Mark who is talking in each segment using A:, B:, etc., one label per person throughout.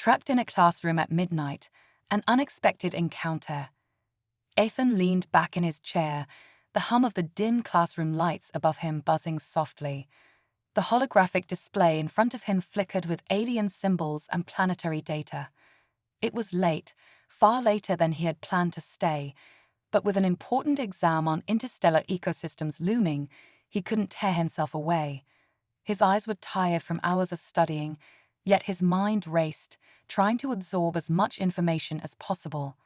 A: Trapped in a classroom at midnight, an unexpected encounter. Ethan leaned back in his chair, the hum of the dim classroom lights above him buzzing softly. The holographic display in front of him flickered with alien symbols and planetary data. It was late, far later than he had planned to stay, but with an important exam on interstellar ecosystems looming, he couldn't tear himself away. His eyes were tired from hours of studying, yet his mind raced, trying to absorb as much information as possible.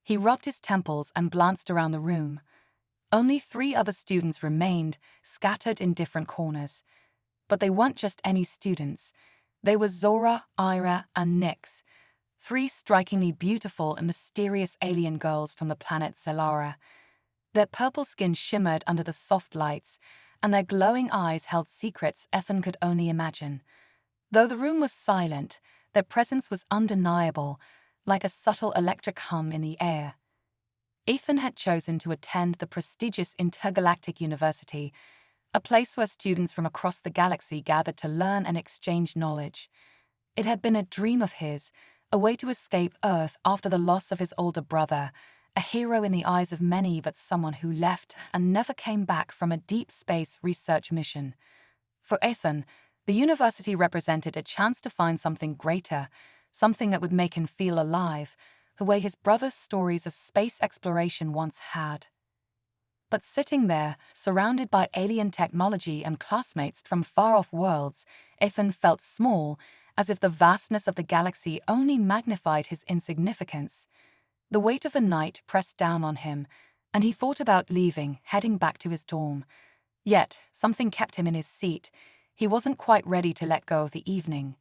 A: He rubbed his temples and glanced around the room. Only 3 other students remained, scattered in different corners. But they weren't just any students. They were Zora, Ira, and Nyx, 3 strikingly beautiful and mysterious alien girls from the planet Zelara. Their purple skin shimmered under the soft lights, and their glowing eyes held secrets Ethan could only imagine. Though the room was silent, their presence was undeniable, like a subtle electric hum in the air. Ethan had chosen to attend the prestigious intergalactic university, a place where students from across the galaxy gathered to learn and exchange knowledge. It had been a dream of his, a way to escape Earth after the loss of his older brother, a hero in the eyes of many but someone who left and never came back from a deep space research mission. For Ethan, the university represented a chance to find something greater, something that would make him feel alive, the way his brother's stories of space exploration once had. But sitting there, surrounded by alien technology and classmates from far-off worlds, Ethan felt small, as if the vastness of the galaxy only magnified his insignificance. The weight of the night pressed down on him, and he thought about leaving, heading back to his dorm. Yet, something kept him in his seat. He wasn't quite ready to let go of the evening.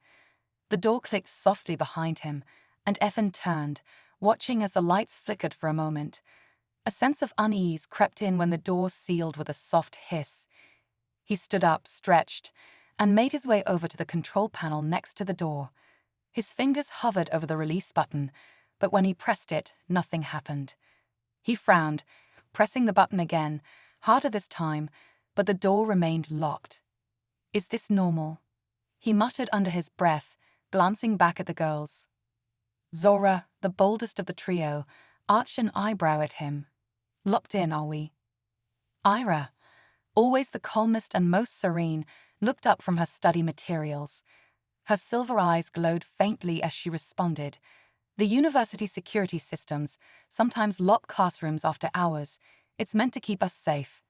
A: The door clicked softly behind him, and Ethan turned, watching as the lights flickered for a moment. A sense of unease crept in when the door sealed with a soft hiss. He stood up, stretched, and made his way over to the control panel next to the door. His fingers hovered over the release button, but when he pressed it, nothing happened. He frowned, pressing the button again, harder this time, but the door remained locked. "Is this normal?" he muttered under his breath, glancing back at the girls. Zora, the boldest of the trio, arched an eyebrow at him. "Locked in, are we?" Ira, always the calmest and most serene, looked up from her study materials. Her silver eyes glowed faintly as she responded. "The university security systems sometimes lock classrooms after hours. It's meant to keep us safe."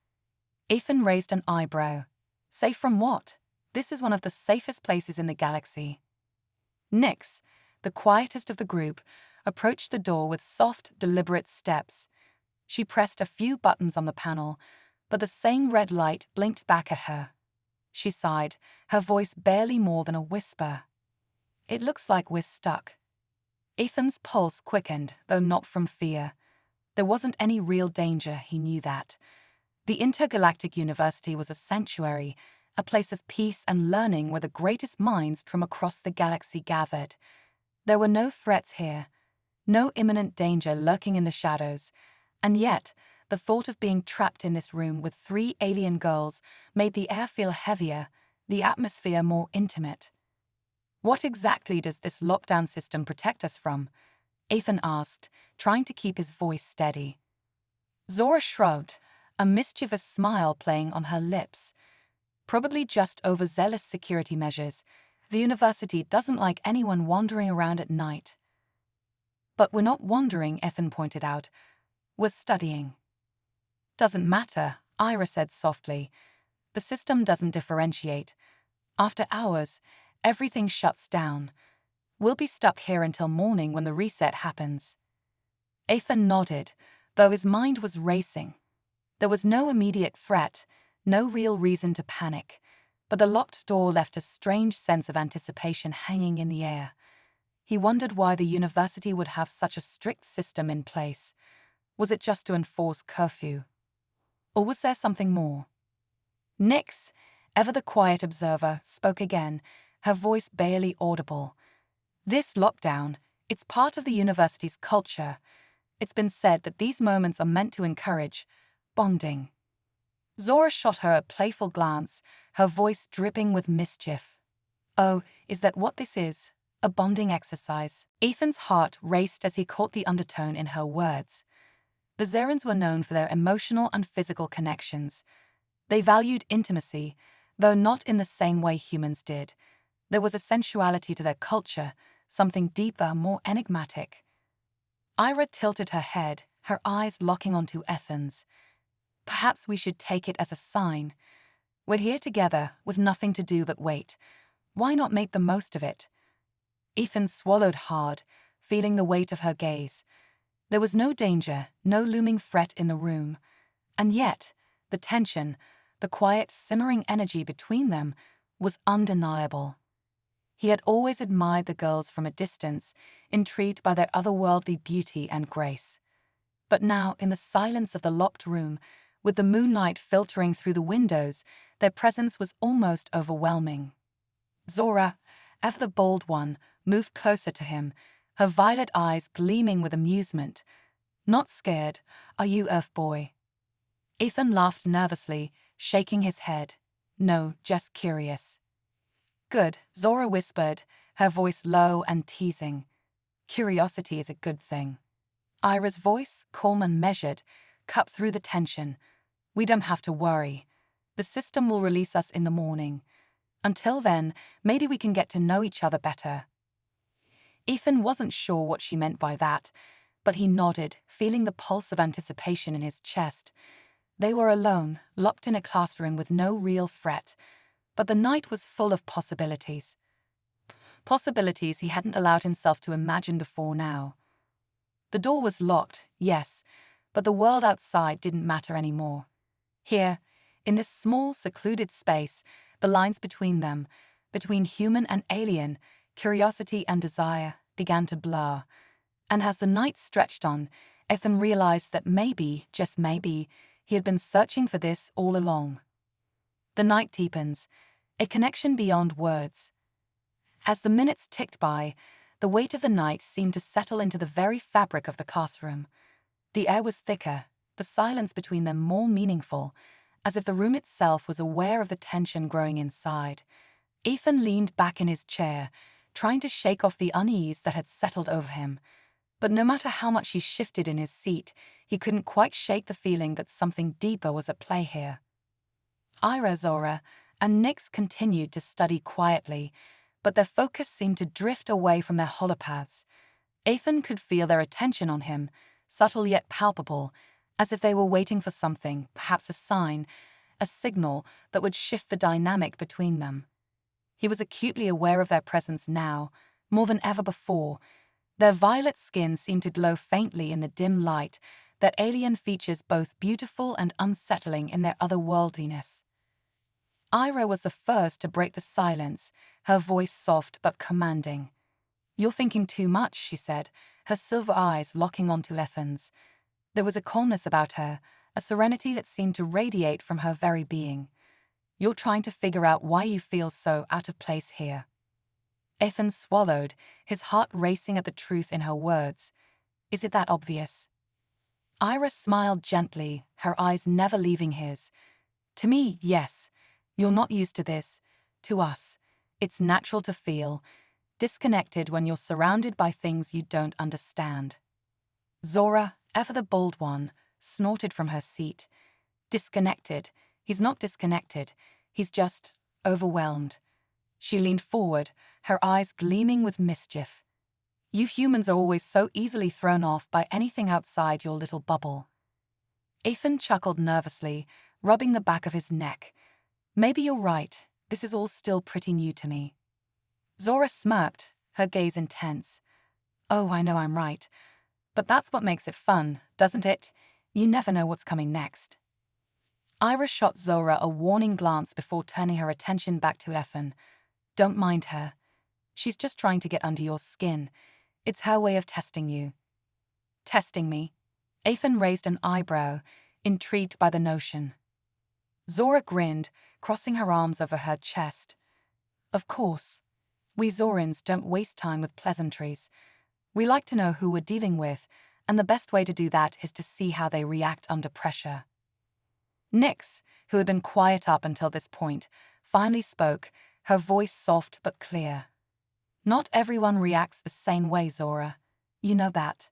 A: Ethan raised an eyebrow. "Safe from what? This is one of the safest places in the galaxy." Nyx, the quietest of the group, approached the door with soft, deliberate steps. She pressed a few buttons on the panel, but the same red light blinked back at her. She sighed, her voice barely more than a whisper. "It looks like we're stuck." Ethan's pulse quickened, though not from fear. There wasn't any real danger, he knew that. The intergalactic university was a sanctuary, a place of peace and learning where the greatest minds from across the galaxy gathered. There were no threats here, no imminent danger lurking in the shadows, and yet the thought of being trapped in this room with 3 alien girls made the air feel heavier, the atmosphere more intimate. "What exactly does this lockdown system protect us from?" Ethan asked, trying to keep his voice steady. Zora shrugged, a mischievous smile playing on her lips. "Probably just overzealous security measures. The university doesn't like anyone wandering around at night." "But we're not wandering," Ethan pointed out. "We're studying." "Doesn't matter," Ira said softly. "The system doesn't differentiate. After hours, everything shuts down. We'll be stuck here until morning when the reset happens." Ethan nodded, though his mind was racing. There was no immediate threat, no real reason to panic, but the locked door left a strange sense of anticipation hanging in the air. He wondered why the university would have such a strict system in place. Was it just to enforce curfew? Or was there something more? Nyx, ever the quiet observer, spoke again, her voice barely audible. "This lockdown, it's part of the university's culture. It's been said that these moments are meant to encourage bonding." Zora shot her a playful glance, her voice dripping with mischief. "Oh, is that what this is?" A bonding exercise. Ethan's heart raced as he caught the undertone in her words. The Zerans were known for their emotional and physical connections. They valued intimacy, though not in the same way humans did. There was a sensuality to their culture, something deeper, more enigmatic. Ira tilted her head, her eyes locking onto Ethan's. Perhaps we should take it as a sign. We're here together, with nothing to do but wait. Why not make the most of it? Ethan swallowed hard, feeling the weight of her gaze. There was no danger, no looming threat in the room. And yet, the tension, the quiet, simmering energy between them, was undeniable. He had always admired the girls from a distance, intrigued by their otherworldly beauty and grace. But now, in the silence of the locked room, with the moonlight filtering through the windows, their presence was almost overwhelming. Zora, ever the bold one, moved closer to him, her violet eyes gleaming with amusement. "Not scared, are you, Earth Boy?" Ethan laughed nervously, shaking his head. "No, just curious." "Good," Zora whispered, her voice low and teasing. "Curiosity is a good thing." Ira's voice, calm and measured, cut through the tension. "We don't have to worry. The system will release us in the morning. Until then, maybe we can get to know each other better." Ethan wasn't sure what she meant by that, but he nodded, feeling the pulse of anticipation in his chest. They were alone, locked in a classroom with no real threat, but the night was full of possibilities. Possibilities he hadn't allowed himself to imagine before now. The door was locked, yes, but the world outside didn't matter anymore. Here, in this small, secluded space, the lines between them, between human and alien, curiosity and desire, began to blur. And as the night stretched on, Ethan realized that maybe, just maybe, he had been searching for this all along. The night deepens, a connection beyond words. As the minutes ticked by, the weight of the night seemed to settle into the very fabric of the classroom. The air was thicker, the silence between them more meaningful, as if the room itself was aware of the tension growing inside. Ethan leaned back in his chair, trying to shake off the unease that had settled over him. But no matter how much he shifted in his seat, he couldn't quite shake the feeling that something deeper was at play here. Ira, Zora, and Nyx continued to study quietly, but their focus seemed to drift away from their holopaths. Ethan could feel their attention on him, subtle yet palpable, as if they were waiting for something, perhaps a sign, a signal that would shift the dynamic between them. He was acutely aware of their presence now, more than ever before. Their violet skin seemed to glow faintly in the dim light, their alien features both beautiful and unsettling in their otherworldliness. Ira was the first to break the silence, her voice soft but commanding. "You're thinking too much," she said, her silver eyes locking onto Ethan's. There was a calmness about her, a serenity that seemed to radiate from her very being. "You're trying to figure out why you feel so out of place here." Ethan swallowed, his heart racing at the truth in her words. "Is it that obvious?" Ira smiled gently, her eyes never leaving his. "To me, yes. You're not used to this. To us, it's natural to feel disconnected when you're surrounded by things you don't understand." Zora, ever the bold one, snorted from her seat. "Disconnected? He's not disconnected. He's just overwhelmed." She leaned forward, her eyes gleaming with mischief. "You humans are always so easily thrown off by anything outside your little bubble." Ethan chuckled nervously, rubbing the back of his neck. "Maybe you're right. This is all still pretty new to me." Zora smirked, her gaze intense. "Oh, I know I'm right. But that's what makes it fun, doesn't it? You never know what's coming next." Ira shot Zora a warning glance before turning her attention back to Ethan. "Don't mind her. She's just trying to get under your skin. It's her way of testing you." "Testing me?" Ethan raised an eyebrow, intrigued by the notion. Zora grinned, crossing her arms over her chest. "Of course. We Zorans don't waste time with pleasantries. We like to know who we're dealing with, and the best way to do that is to see how they react under pressure." Nyx, who had been quiet up until this point, finally spoke, her voice soft but clear. Not everyone reacts the same way, Zora. You know that.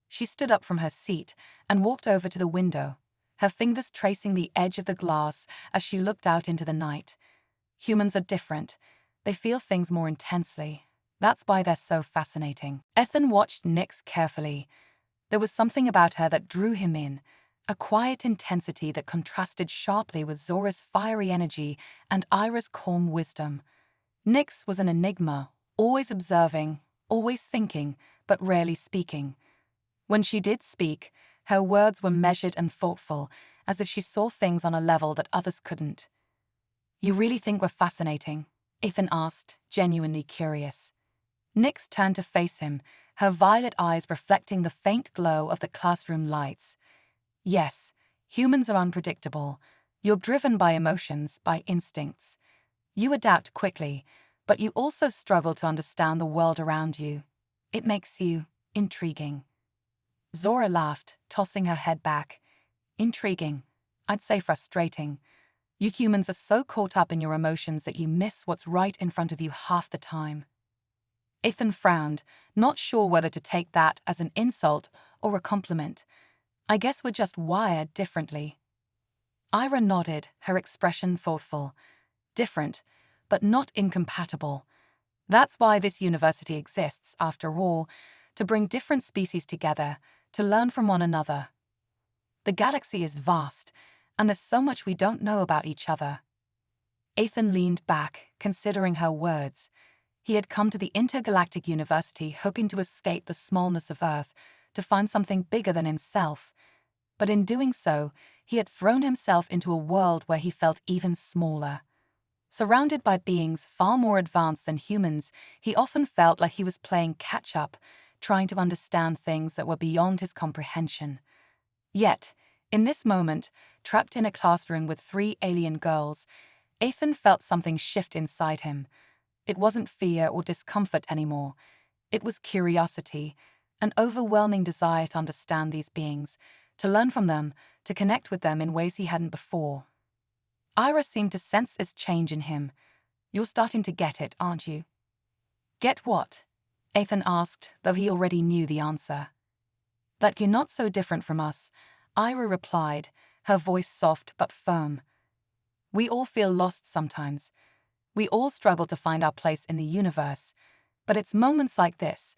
A: She stood up from her seat and walked over to the window, her fingers tracing the edge of the glass as she looked out into the night. Humans are different. They feel things more intensely. That's why they're so fascinating. Ethan watched Nyx carefully. There was something about her that drew him in, a quiet intensity that contrasted sharply with Zora's fiery energy and Ira's calm wisdom. Nyx was an enigma, always observing, always thinking, but rarely speaking. When she did speak, her words were measured and thoughtful, as if she saw things on a level that others couldn't. "You really think we're fascinating?" Ethan asked, genuinely curious. Nyx turned to face him, her violet eyes reflecting the faint glow of the classroom lights. "Yes, humans are unpredictable. You're driven by emotions, by instincts. You adapt quickly, but you also struggle to understand the world around you. It makes you intriguing." Zora laughed, tossing her head back. "Intriguing? I'd say frustrating. You humans are so caught up in your emotions that you miss what's right in front of you half the time." Ethan frowned, not sure whether to take that as an insult or a compliment. "I guess we're just wired differently." Ira nodded, her expression thoughtful. "Different, but not incompatible. That's why this university exists, after all, to bring different species together, to learn from one another. The galaxy is vast, and there's so much we don't know about each other." Ethan leaned back, considering her words. He had come to the intergalactic university hoping to escape the smallness of Earth, to find something bigger than himself. But in doing so, he had thrown himself into a world where he felt even smaller. Surrounded by beings far more advanced than humans, he often felt like he was playing catch-up, trying to understand things that were beyond his comprehension. Yet, in this moment, trapped in a classroom with 3 alien girls, Ethan felt something shift inside him. It wasn't fear or discomfort anymore. It was curiosity, an overwhelming desire to understand these beings, to learn from them, to connect with them in ways he hadn't before. Ira seemed to sense this change in him. "You're starting to get it, aren't you?" "Get what?" Ethan asked, though he already knew the answer. "That you're not so different from us," Ira replied, her voice soft but firm. "We all feel lost sometimes. We all struggle to find our place in the universe. But it's moments like this,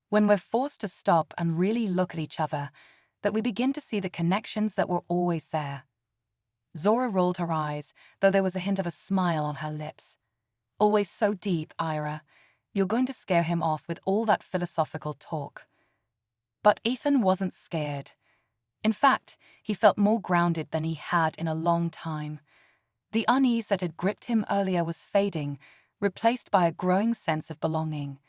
A: when we're forced to stop and really look at each other, that we begin to see the connections that were always there." Zora rolled her eyes, though there was a hint of a smile on her lips. "Always so deep, Ira. You're going to scare him off with all that philosophical talk." But Ethan wasn't scared. In fact, he felt more grounded than he had in a long time. The unease that had gripped him earlier was fading, replaced by a growing sense of belonging.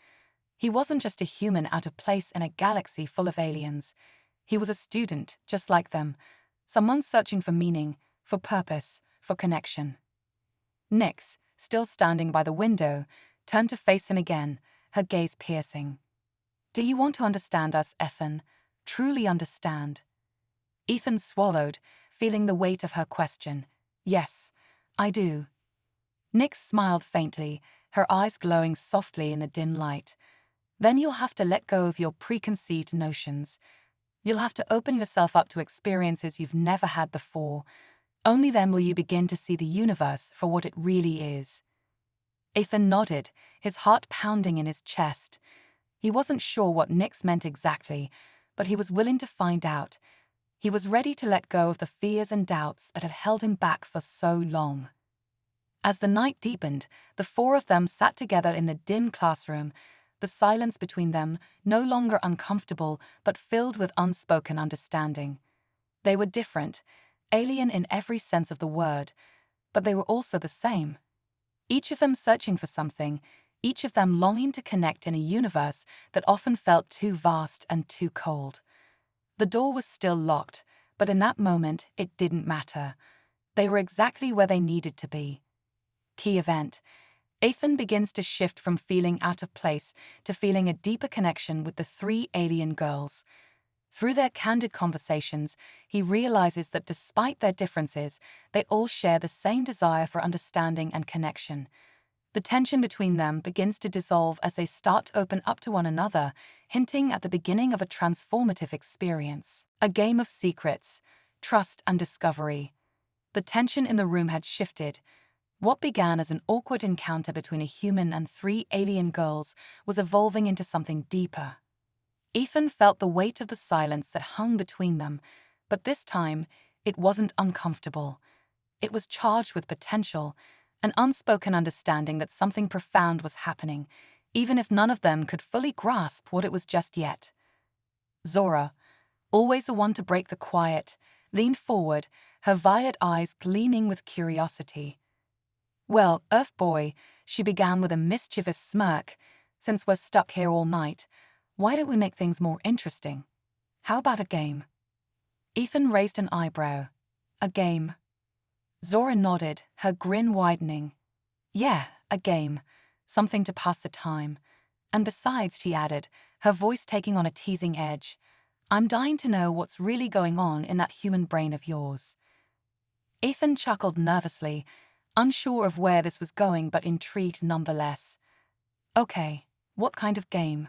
A: He wasn't just a human out of place in a galaxy full of aliens. He was a student, just like them, someone searching for meaning, for purpose, for connection. Nyx, still standing by the window, turned to face him again, her gaze piercing. "Do you want to understand us, Ethan? Truly understand?" Ethan swallowed, feeling the weight of her question. "Yes, I do." Nyx smiled faintly, her eyes glowing softly in the dim light. "Then you'll have to let go of your preconceived notions. You'll have to open yourself up to experiences you've never had before. Only then will you begin to see the universe for what it really is." Ethan nodded, his heart pounding in his chest. He wasn't sure what Nyx meant exactly, but he was willing to find out. He was ready to let go of the fears and doubts that had held him back for so long. As the night deepened, the 4 of them sat together in the dim classroom, the silence between them no longer uncomfortable but filled with unspoken understanding. They were different, alien in every sense of the word, but they were also the same. Each of them searching for something, each of them longing to connect in a universe that often felt too vast and too cold. The door was still locked, but in that moment it didn't matter. They were exactly where they needed to be. Key event. Ethan begins to shift from feeling out of place to feeling a deeper connection with the 3 alien girls. Through their candid conversations, he realizes that despite their differences, they all share the same desire for understanding and connection. The tension between them begins to dissolve as they start to open up to one another, hinting at the beginning of a transformative experience. A game of secrets, trust and discovery. The tension in the room had shifted. What began as an awkward encounter between a human and 3 alien girls was evolving into something deeper. Ethan felt the weight of the silence that hung between them, but this time, it wasn't uncomfortable. It was charged with potential, an unspoken understanding that something profound was happening, even if none of them could fully grasp what it was just yet. Zora, always the one to break the quiet, leaned forward, her violet eyes gleaming with curiosity. "Well, Earth Boy," she began with a mischievous smirk, "since we're stuck here all night, why don't we make things more interesting? How about a game?" Ethan raised an eyebrow. "A game?" Zora nodded, her grin widening. "Yeah, a game. Something to pass the time. And besides," she added, her voice taking on a teasing edge, "I'm dying to know what's really going on in that human brain of yours." Ethan chuckled nervously, unsure of where this was going but intrigued nonetheless. "Okay, what kind of game?"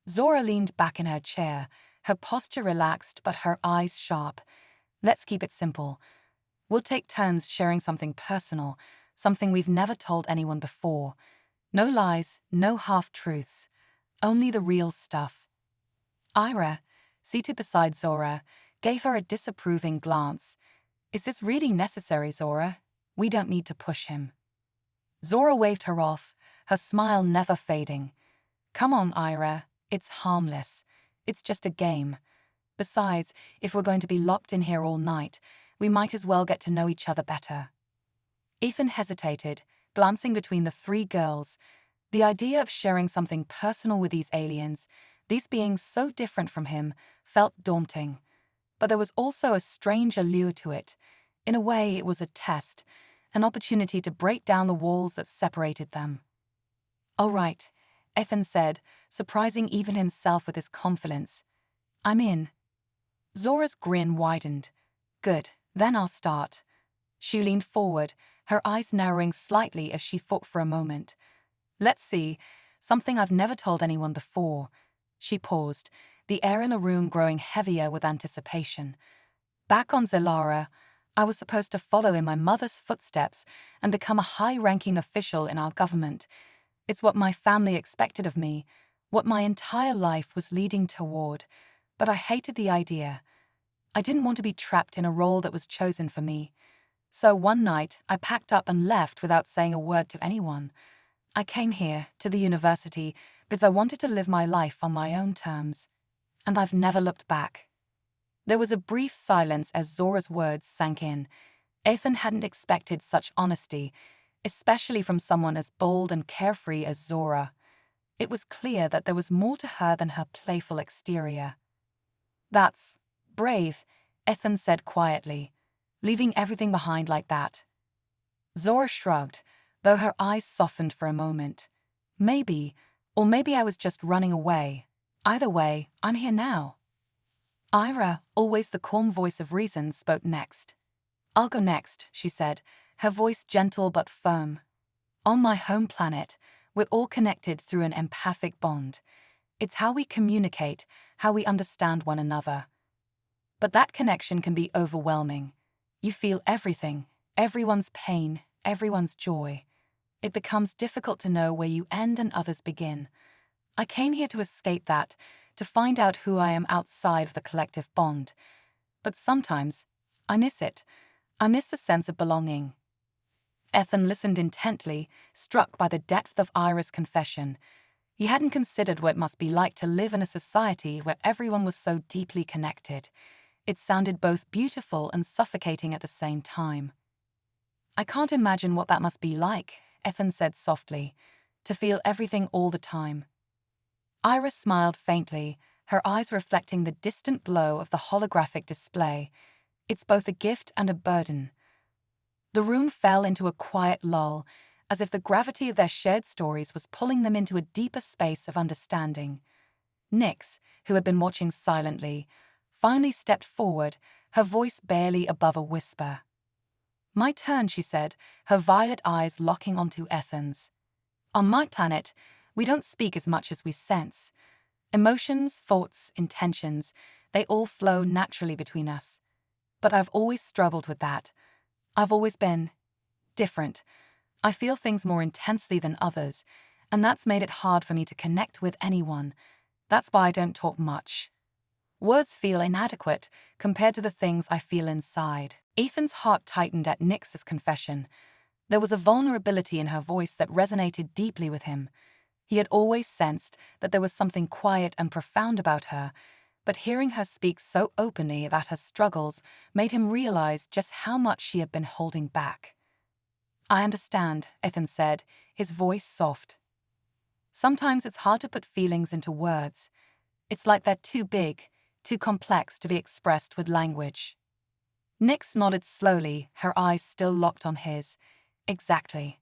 A: Zora leaned back in her chair, her posture relaxed but her eyes sharp. "Let's keep it simple. We'll take turns sharing something personal, something we've never told anyone before. No lies, no half-truths, only the real stuff." Ira, seated beside Zora, gave her a disapproving glance. "Is this really necessary, Zora? We don't need to push him." Zora waved her off, her smile never fading. "Come on, Ira, it's harmless. It's just a game. Besides, if we're going to be locked in here all night, we might as well get to know each other better." Ethan hesitated, glancing between the 3 girls. The idea of sharing something personal with these aliens, these beings so different from him, felt daunting. But there was also a strange allure to it. In a way, it was a test, an opportunity to break down the walls that separated them. "All right," Ethan said, surprising even himself with his confidence. "I'm in." Zora's grin widened. "Good, then I'll start." She leaned forward, her eyes narrowing slightly as she thought for a moment. "Let's see, something I've never told anyone before." She paused, the air in the room growing heavier with anticipation. "Back on Zelara, I was supposed to follow in my mother's footsteps and become a high-ranking official in our government. It's what my family expected of me, what my entire life was leading toward. But I hated the idea. I didn't want to be trapped in a role that was chosen for me. So one night, I packed up and left without saying a word to anyone. I came here, to the university, because I wanted to live my life on my own terms. And I've never looked back." There was a brief silence as Zora's words sank in. Ethan hadn't expected such honesty, especially from someone as bold and carefree as Zora. It was clear that there was more to her than her playful exterior. "That's brave," Ethan said quietly, "leaving everything behind like that." Zora shrugged, though her eyes softened for a moment. "Maybe, or maybe I was just running away. Either way, I'm here now." Ira, always the calm voice of reason, spoke next. "I'll go next," she said, her voice gentle but firm. "On my home planet, we're all connected through an empathic bond. It's how we communicate, how we understand one another. But that connection can be overwhelming. You feel everything, everyone's pain, everyone's joy. It becomes difficult to know where you end and others begin. I came here to escape that, to find out who I am outside of the collective bond. But sometimes, I miss it. I miss the sense of belonging." Ethan listened intently, struck by the depth of Ira's confession. He hadn't considered what it must be like to live in a society where everyone was so deeply connected. It sounded both beautiful and suffocating at the same time. "I can't imagine what that must be like," Ethan said softly, "to feel everything all the time." Ira smiled faintly, her eyes reflecting the distant glow of the holographic display. "It's both a gift and a burden." The room fell into a quiet lull, as if the gravity of their shared stories was pulling them into a deeper space of understanding. Nix, who had been watching silently, finally stepped forward, her voice barely above a whisper. "My turn," she said, her violet eyes locking onto Ethan's. On my planet, we don't speak as much as we sense. Emotions, thoughts, intentions, they all flow naturally between us. But I've always struggled with that. I've always been different. I feel things more intensely than others, and that's made it hard for me to connect with anyone. That's why I don't talk much. Words feel inadequate compared to the things I feel inside. Ethan's heart tightened at Nyx's confession. There was a vulnerability in her voice that resonated deeply with him. He had always sensed that there was something quiet and profound about her, but hearing her speak so openly about her struggles made him realize just how much she had been holding back. "I understand," Ethan said, his voice soft. "Sometimes it's hard to put feelings into words. It's like they're too big, too complex to be expressed with language." Nyx nodded slowly, her eyes still locked on his. "Exactly."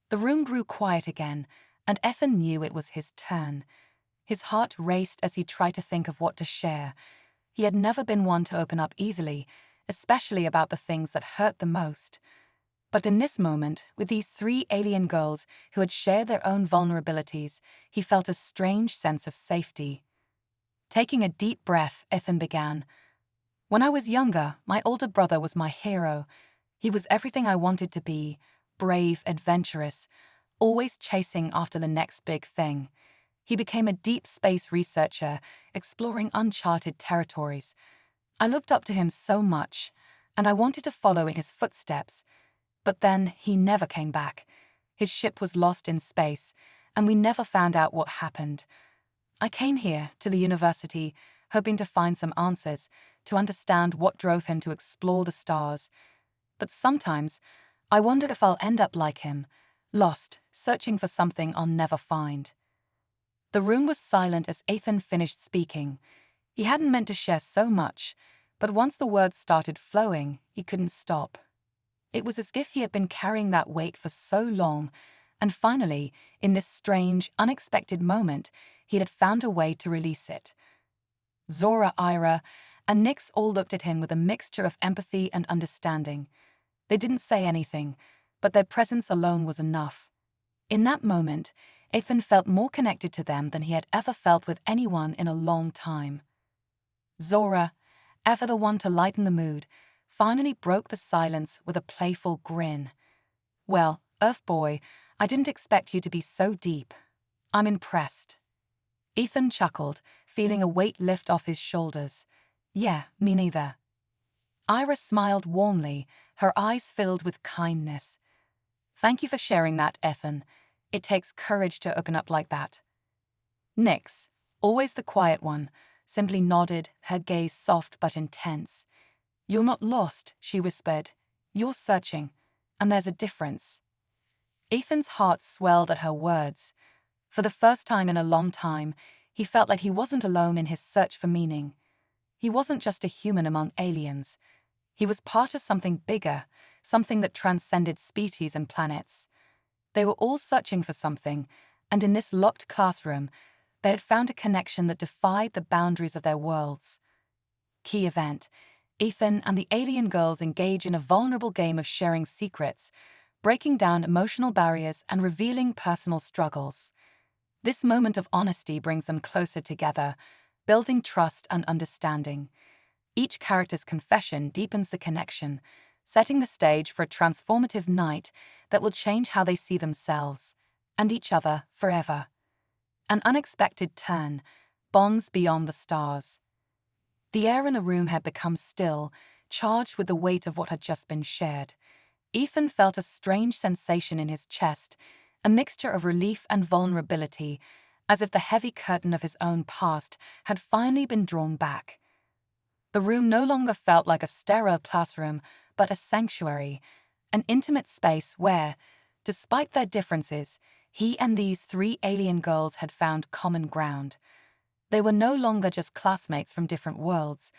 A: The room grew quiet again, and Ethan knew it was his turn. His heart raced as he tried to think of what to share. He had never been one to open up easily, especially about the things that hurt the most. But in this moment, with these three alien girls who had shared their own vulnerabilities, he felt a strange sense of safety. Taking a deep breath, Ethan began. "When I was younger, my older brother was my hero. He was everything I wanted to be, brave, adventurous, always chasing after the next big thing. He became a deep space researcher, exploring uncharted territories. I looked up to him so much, and I wanted to follow in his footsteps. But then he never came back. His ship was lost in space, and we never found out what happened. I came here, to the university, hoping to find some answers, to understand what drove him to explore the stars. But sometimes, I wonder if I'll end up like him, lost, searching for something I'll never find." The room was silent as Ethan finished speaking. He hadn't meant to share so much, but once the words started flowing, he couldn't stop. It was as if he had been carrying that weight for so long, and finally, in this strange, unexpected moment, he had found a way to release it. Zora, Ira, and Nyx all looked at him with a mixture of empathy and understanding. They didn't say anything, but their presence alone was enough. In that moment, Ethan felt more connected to them than he had ever felt with anyone in a long time. Zora, ever the one to lighten the mood, finally broke the silence with a playful grin. "Well, Earth Boy, I didn't expect you to be so deep. I'm impressed." Ethan chuckled, feeling a weight lift off his shoulders. "Yeah, me neither." Ira smiled warmly, her eyes filled with kindness. "Thank you for sharing that, Ethan. It takes courage to open up like that." Nyx, always the quiet one, simply nodded, her gaze soft but intense. "You're not lost," she whispered. "You're searching, and there's a difference." Ethan's heart swelled at her words. For the first time in a long time, he felt like he wasn't alone in his search for meaning. He wasn't just a human among aliens. He was part of something bigger, something that transcended species and planets. They were all searching for something, and in this locked classroom, they had found a connection that defied the boundaries of their worlds. Key event: Ethan and the alien girls engage in a vulnerable game of sharing secrets, breaking down emotional barriers and revealing personal struggles. This moment of honesty brings them closer together, building trust and understanding. Each character's confession deepens the connection, setting the stage for a transformative night that will change how they see themselves and each other forever. An unexpected turn, bonds beyond the stars. The air in the room had become still, charged with the weight of what had just been shared. Ethan felt a strange sensation in his chest, a mixture of relief and vulnerability, as if the heavy curtain of his own past had finally been drawn back. The room no longer felt like a sterile classroom, but a sanctuary, an intimate space where, despite their differences, he and these three alien girls had found common ground. They were no longer just classmates from different worlds.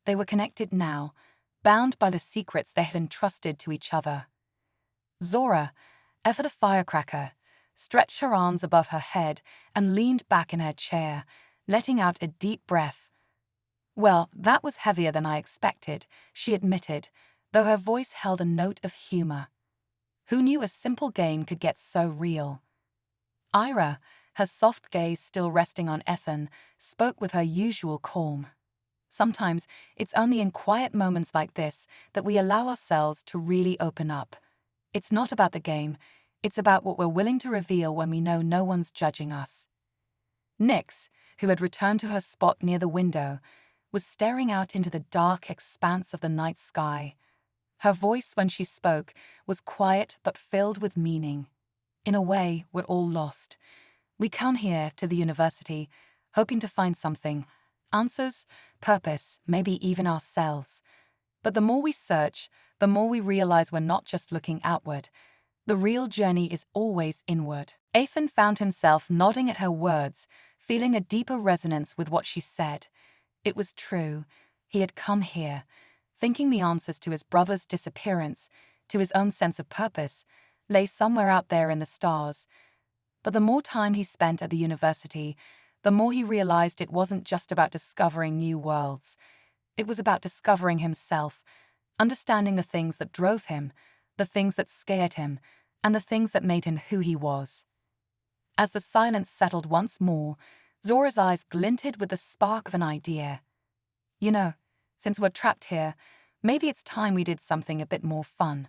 A: They were connected now, bound by the secrets they had entrusted to each other. Zora, ever the firecracker, stretched her arms above her head and leaned back in her chair, letting out a deep breath. "Well, that was heavier than I expected," she admitted, though her voice held a note of humor. Who knew a simple game could get so real? Ira, her soft gaze still resting on Ethan, spoke with her usual calm. Sometimes it's only in quiet moments like this that we allow ourselves to really open up. It's not about the game, it's about what we're willing to reveal when we know no one's judging us. Nyx, who had returned to her spot near the window, was staring out into the dark expanse of the night sky. Her voice when she spoke was quiet but filled with meaning. In a way, we're all lost. We come here to the university, hoping to find something, answers, purpose, maybe even ourselves. But the more we search, the more we realize we're not just looking outward. The real journey is always inward. Ethan found himself nodding at her words, feeling a deeper resonance with what she said. It was true. He had come here, thinking the answers to his brother's disappearance, to his own sense of purpose, lay somewhere out there in the stars. But the more time he spent at the university, the more he realized it wasn't just about discovering new worlds. It was about discovering himself, understanding the things that drove him, the things that scared him, and the things that made him who he was. As the silence settled once more, Zora's eyes glinted with the spark of an idea. You know, since we're trapped here, maybe it's time we did something a bit more fun.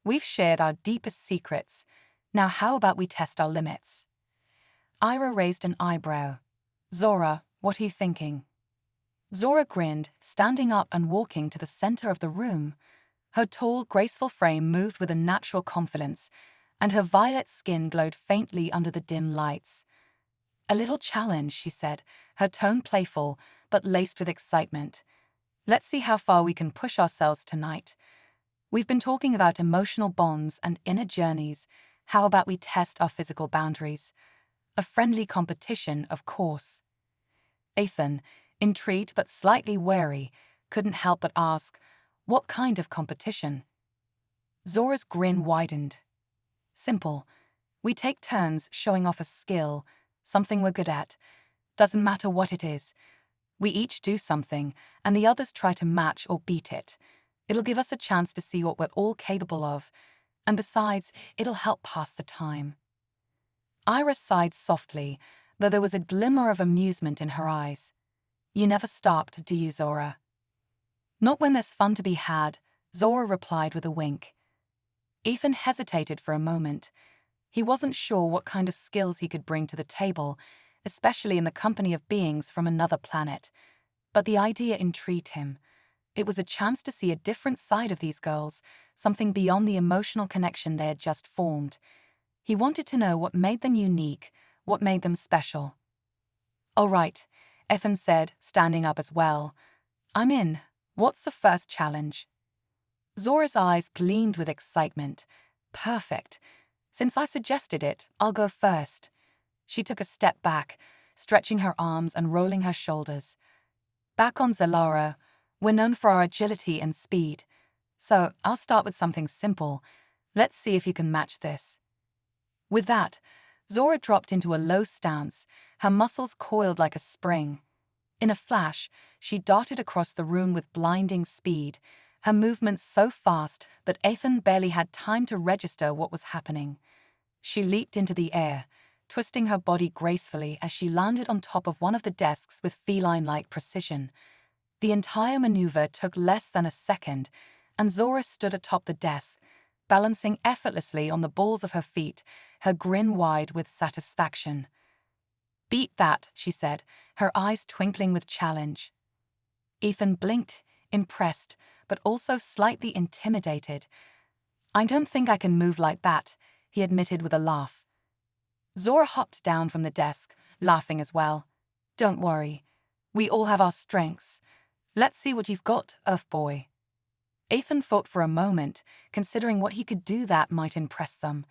A: We've shared our deepest secrets. Now how about we test our limits? Ira raised an eyebrow. Zora, what are you thinking? Zora grinned, standing up and walking to the center of the room. Her tall, graceful frame moved with a natural confidence, and her violet skin glowed faintly under the dim lights. A little challenge, she said, her tone playful, but laced with excitement. Let's see how far we can push ourselves tonight. We've been talking about emotional bonds and inner journeys. How about we test our physical boundaries? A friendly competition, of course. Ethan, intrigued but slightly wary, couldn't help but ask, what kind of competition? Zora's grin widened. Simple. We take turns showing off a skill, something we're good at. Doesn't matter what it is. We each do something, and the others try to match or beat it. It'll give us a chance to see what we're all capable of, and besides, it'll help pass the time. Ira sighed softly, though there was a glimmer of amusement in her eyes. You never stopped, do you, Zora? Not when there's fun to be had, Zora replied with a wink. Ethan hesitated for a moment. He wasn't sure what kind of skills he could bring to the table, especially in the company of beings from another planet. But the idea intrigued him. It was a chance to see a different side of these girls, something beyond the emotional connection they had just formed. He wanted to know what made them unique, what made them special. All right, Ethan said, standing up as well. I'm in. What's the first challenge? Zora's eyes gleamed with excitement. Perfect. Since I suggested it, I'll go first. She took a step back, stretching her arms and rolling her shoulders. Back on Zalara, we're known for our agility and speed. So I'll start with something simple. Let's see if you can match this. With that, Zora dropped into a low stance, her muscles coiled like a spring. In a flash, she darted across the room with blinding speed, her movements so fast that Ethan barely had time to register what was happening. She leaped into the air, twisting her body gracefully as she landed on top of one of the desks with feline-like precision. The entire maneuver took less than a second, and Zora stood atop the desk, balancing effortlessly on the balls of her feet, her grin wide with satisfaction. Beat that, she said, her eyes twinkling with challenge. Ethan blinked, impressed, but also slightly intimidated. I don't think I can move like that, he admitted with a laugh. Zora hopped down from the desk, laughing as well. Don't worry. We all have our strengths. Let's see what you've got, Earth Boy. Ethan thought for a moment, considering what he could do that might impress them.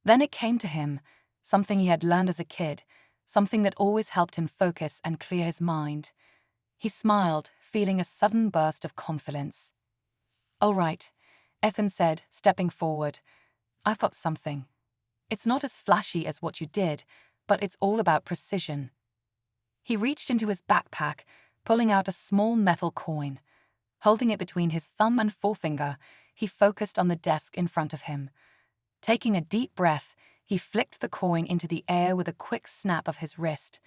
A: Then it came to him, something he had learned as a kid, something that always helped him focus and clear his mind. He smiled, feeling a sudden burst of confidence. All right, Ethan said, stepping forward. I've got something. It's not as flashy as what you did, but it's all about precision. He reached into his backpack, pulling out a small metal coin. Holding it between his thumb and forefinger, he focused on the desk in front of him. Taking a deep breath, He flicked the coin into the air with a quick snap of his wrist.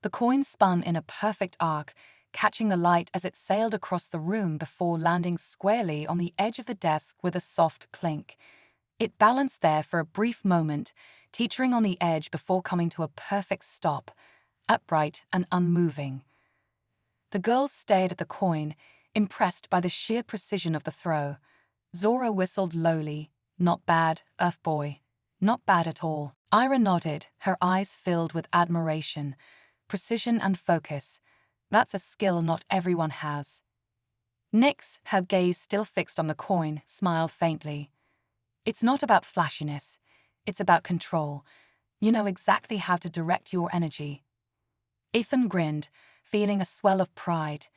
A: The coin spun in a perfect arc, catching the light as it sailed across the room before landing squarely on the edge of the desk with a soft clink. It balanced there for a brief moment, teetering on the edge before coming to a perfect stop, upright and unmoving. The girls stared at the coin, impressed by the sheer precision of the throw. Zora whistled lowly. "Not bad, Earth Boy. Not bad at all." Ira nodded, her eyes filled with admiration. Precision and focus. That's a skill not everyone has. Nyx, her gaze still fixed on the coin, smiled faintly. "It's not about flashiness. It's about control. You know exactly how to direct your energy." Ethan grinned, feeling a swell of pride.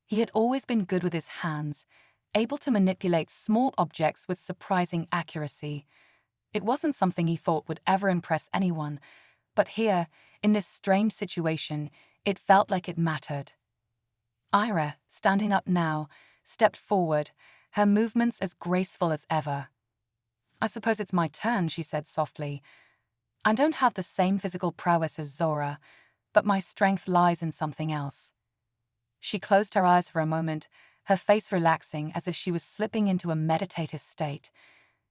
A: He had always been good with his hands, able to manipulate small objects with surprising accuracy. It wasn't something he thought would ever impress anyone, but here, in this strange situation, it felt like it mattered. Ira, standing up now, stepped forward, her movements as graceful as ever. "I suppose it's my turn," she said softly. "I don't have the same physical prowess as Zora, but my strength lies in something else." She closed her eyes for a moment, her face relaxing as if she was slipping into a meditative state.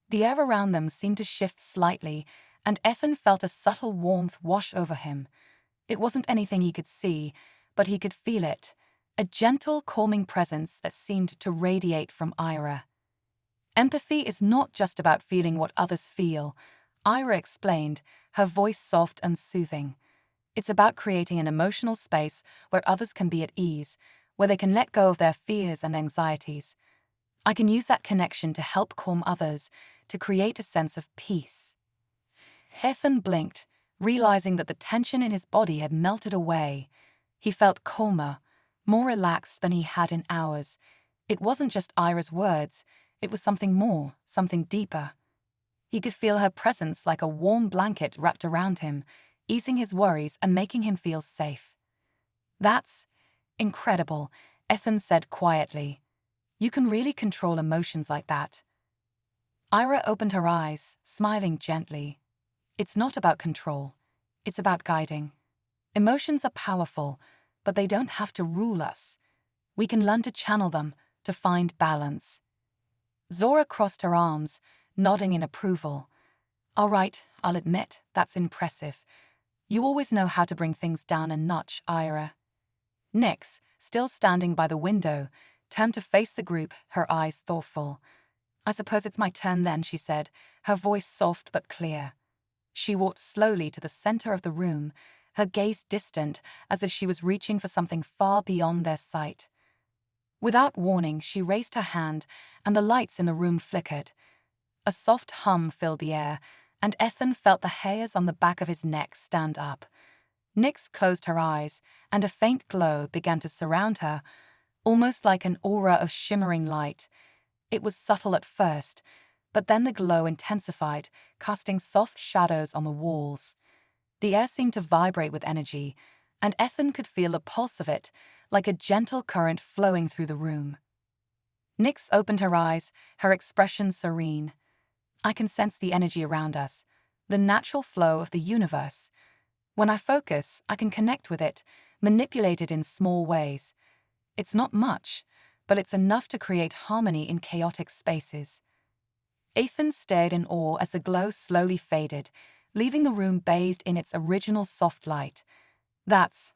A: The air around them seemed to shift slightly, and Ethan felt a subtle warmth wash over him. It wasn't anything he could see, but he could feel it, a gentle, calming presence that seemed to radiate from Ira. "Empathy is not just about feeling what others feel," Ira explained, her voice soft and soothing. "It's about creating an emotional space where others can be at ease, where they can let go of their fears and anxieties. I can use that connection to help calm others, to create a sense of peace." Ethan blinked, realizing that the tension in his body had melted away. He felt calmer, more relaxed than he had in hours. It wasn't just Ira's words, it was something more, something deeper. He could feel her presence like a warm blanket wrapped around him, easing his worries and making him feel safe. "That's incredible," Ethan said quietly. "You can really control emotions like that." Ira opened her eyes, smiling gently. "It's not about control. It's about guiding. Emotions are powerful, but they don't have to rule us. We can learn to channel them, to find balance." Zora crossed her arms, nodding in approval. "All right, I'll admit, that's impressive. You always know how to bring things down a notch, Ira." Nyx, still standing by the window, turned to face the group, her eyes thoughtful. "I suppose it's my turn then," she said, her voice soft but clear. She walked slowly to the center of the room, her gaze distant as if she was reaching for something far beyond their sight. Without warning, she raised her hand, and the lights in the room flickered. A soft hum filled the air, and Ethan felt the hairs on the back of his neck stand up. Nyx closed her eyes, and a faint glow began to surround her, almost like an aura of shimmering light. It was subtle at first, but then the glow intensified, casting soft shadows on the walls. The air seemed to vibrate with energy, and Ethan could feel the pulse of it, like a gentle current flowing through the room. Nyx opened her eyes, her expression serene. "I can sense the energy around us, the natural flow of the universe. When I focus, I can connect with it, manipulate it in small ways. It's not much, but it's enough to create harmony in chaotic spaces." Ethan stared in awe as the glow slowly faded, leaving the room bathed in its original soft light. "That's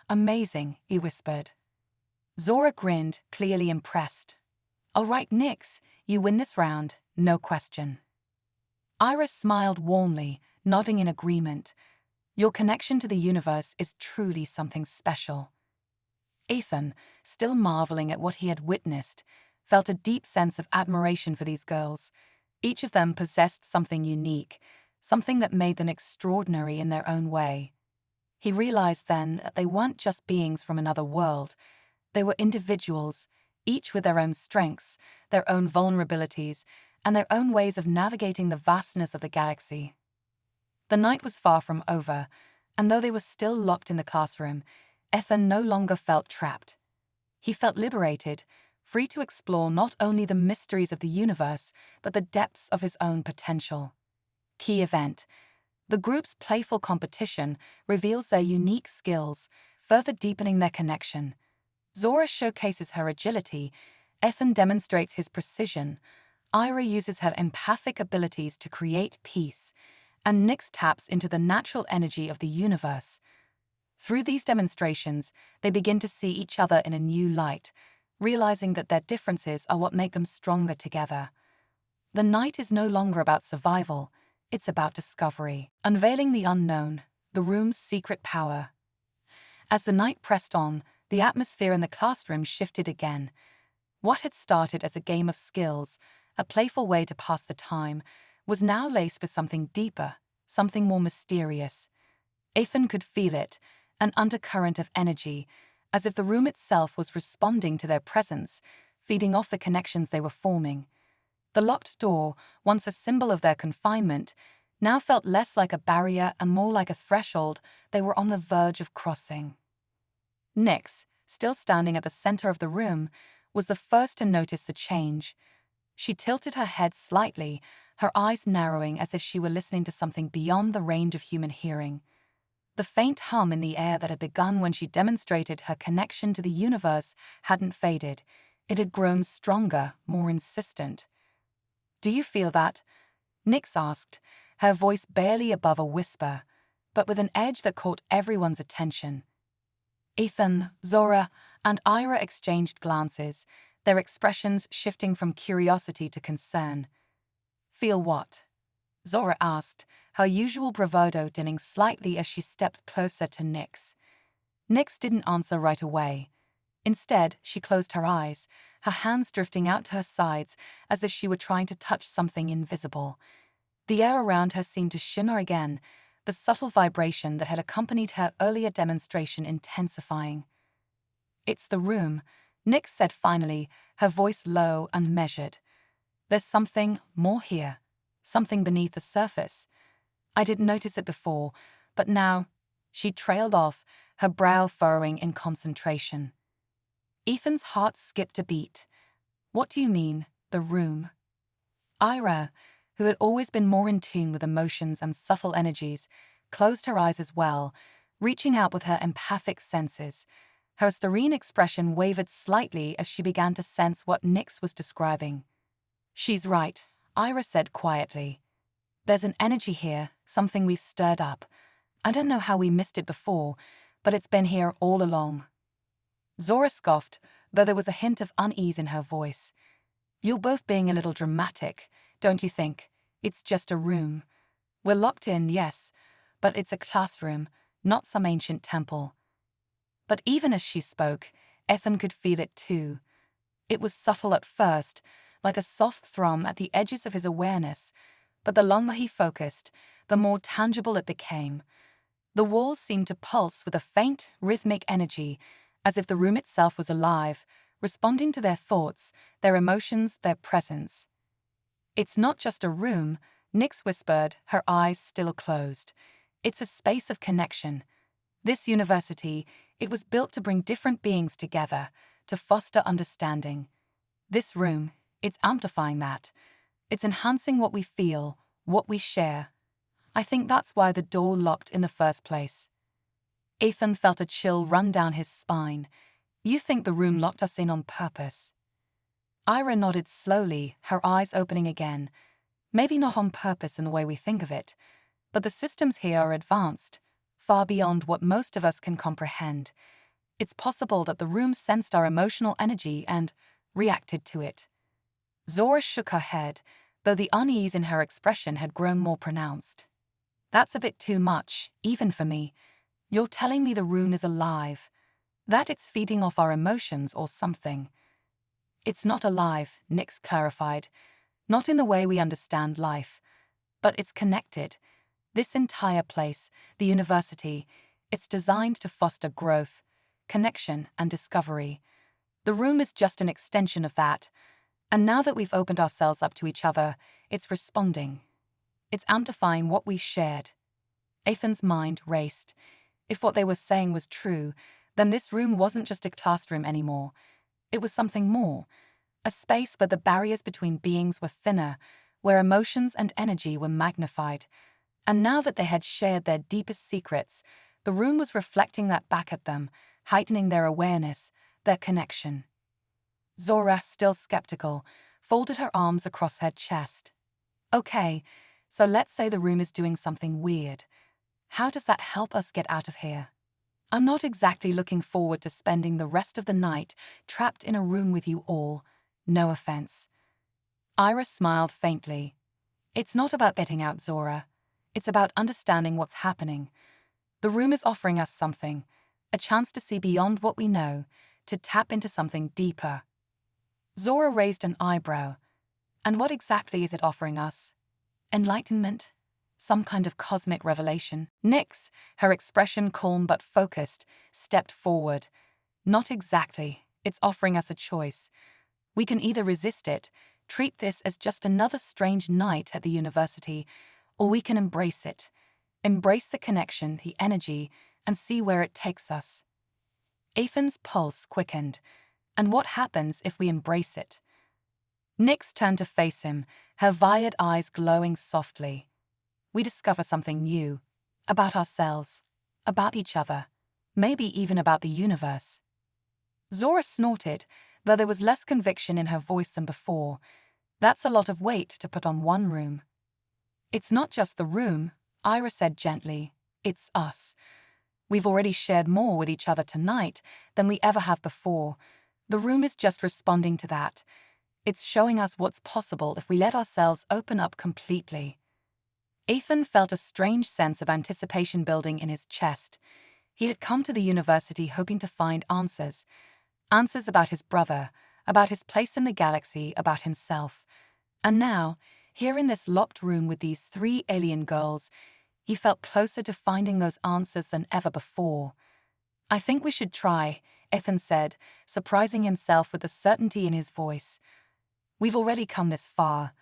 A: amazing," he whispered. Zora grinned, clearly impressed. "All right, Nyx, you win this round, no question." Iris smiled warmly, nodding in agreement. "Your connection to the universe is truly something special." Ethan, still marveling at what he had witnessed, felt a deep sense of admiration for these girls. Each of them possessed something unique, something that made them extraordinary in their own way. He realized then that they weren't just beings from another world. They were individuals, each with their own strengths, their own vulnerabilities, and their own ways of navigating the vastness of the galaxy. The night was far from over, and though they were still locked in the classroom, Ethan no longer felt trapped. He felt liberated, free to explore not only the mysteries of the universe, but the depths of his own potential. Key event: The group's playful competition reveals their unique skills, further deepening their connection. Zora showcases her agility, Ethan demonstrates his precision, Ira uses her empathic abilities to create peace, and Nyx taps into the natural energy of the universe. Through these demonstrations, they begin to see each other in a new light, realizing that their differences are what make them stronger together. The night is no longer about survival, it's about discovery, unveiling the unknown, the room's secret power. As the night pressed on, the atmosphere in the classroom shifted again. What had started as a game of skills, a playful way to pass the time, was now laced with something deeper, something more mysterious. Ethan could feel it, an undercurrent of energy, as if the room itself was responding to their presence, feeding off the connections they were forming. The locked door, once a symbol of their confinement, now felt less like a barrier and more like a threshold they were on the verge of crossing. Nyx, still standing at the center of the room, was the first to notice the change. She tilted her head slightly, her eyes narrowing as if she were listening to something beyond the range of human hearing. The faint hum in the air that had begun when she demonstrated her connection to the universe hadn't faded. It had grown stronger, more insistent. "Do you feel that?" Nyx asked, her voice barely above a whisper, but with an edge that caught everyone's attention. Ethan, Zora, and Ira exchanged glances, their expressions shifting from curiosity to concern. "Feel what?" Zora asked, her usual bravado dimming slightly as she stepped closer to Nyx. Nyx didn't answer right away. Instead, she closed her eyes, her hands drifting out to her sides as if she were trying to touch something invisible. The air around her seemed to shimmer again, the subtle vibration that had accompanied her earlier demonstration intensifying. "It's the room," Nyx said finally, her voice low and measured. "There's something more here, something beneath the surface. I didn't notice it before, but now," she trailed off, her brow furrowing in concentration. Ethan's heart skipped a beat. "What do you mean, the room?" Ira, who had always been more in tune with emotions and subtle energies, closed her eyes as well, reaching out with her empathic senses. Her serene expression wavered slightly as she began to sense what Nyx was describing. "She's right," Ira said quietly. "There's an energy here, something we've stirred up. I don't know how we missed it before, but it's been here all along." Zora scoffed, though there was a hint of unease in her voice. "You're both being a little dramatic, don't you think? It's just a room. We're locked in, yes, but it's a classroom, not some ancient temple." But even as she spoke, Ethan could feel it too. It was subtle at first, like a soft thrum at the edges of his awareness, but the longer he focused, the more tangible it became. The walls seemed to pulse with a faint, rhythmic energy, as if the room itself was alive, responding to their thoughts, their emotions, their presence. "It's not just a room," Nyx whispered, her eyes still closed. "It's a space of connection. This university, it was built to bring different beings together, to foster understanding. This room, it's amplifying that. It's enhancing what we feel, what we share. I think that's why the door locked in the first place." Ethan felt a chill run down his spine. "You think the room locked us in on purpose?" Ira nodded slowly, her eyes opening again. "Maybe not on purpose in the way we think of it, but the systems here are advanced, far beyond what most of us can comprehend. It's possible that the room sensed our emotional energy and reacted to it." Zora shook her head, though the unease in her expression had grown more pronounced. "That's a bit too much, even for me. You're telling me the room is alive, that it's feeding off our emotions or something." "It's not alive," Nyx clarified. "Not in the way we understand life. But it's connected. This entire place, the university, it's designed to foster growth, connection, and discovery. The room is just an extension of that. And now that we've opened ourselves up to each other, it's responding. It's amplifying what we shared." Ethan's mind raced. If what they were saying was true, then this room wasn't just a classroom anymore. It was something more, a space where the barriers between beings were thinner, where emotions and energy were magnified. And now that they had shared their deepest secrets, the room was reflecting that back at them, heightening their awareness, their connection. Zora, still skeptical, folded her arms across her chest. Okay, so let's say the room is doing something weird. How does that help us get out of here? I'm not exactly looking forward to spending the rest of the night trapped in a room with you all. No offense. Iris smiled faintly. It's not about getting out, Zora. It's about understanding what's happening. The room is offering us something, a chance to see beyond what we know, to tap into something deeper. Zora raised an eyebrow. And what exactly is it offering us? Enlightenment? Some kind of cosmic revelation? Nyx, her expression calm but focused, stepped forward. Not exactly. It's offering us a choice. We can either resist it, treat this as just another strange night at the university, or we can embrace it. Embrace the connection, the energy, and see where it takes us. Ethan's pulse quickened. And what happens if we embrace it? Nyx turned to face him, her violet eyes glowing softly. We discover something new. About ourselves. About each other. Maybe even about the universe. Zora snorted, though there was less conviction in her voice than before. That's a lot of weight to put on one room. It's not just the room, Ira said gently. It's us. We've already shared more with each other tonight than we ever have before. The room is just responding to that. It's showing us what's possible if we let ourselves open up completely. Ethan felt a strange sense of anticipation building in his chest. He had come to the university hoping to find answers. Answers about his brother, about his place in the galaxy, about himself. And now, here in this locked room with these 3 alien girls, he felt closer to finding those answers than ever before. I think we should try, Ethan said, surprising himself with the certainty in his voice. We've already come this far.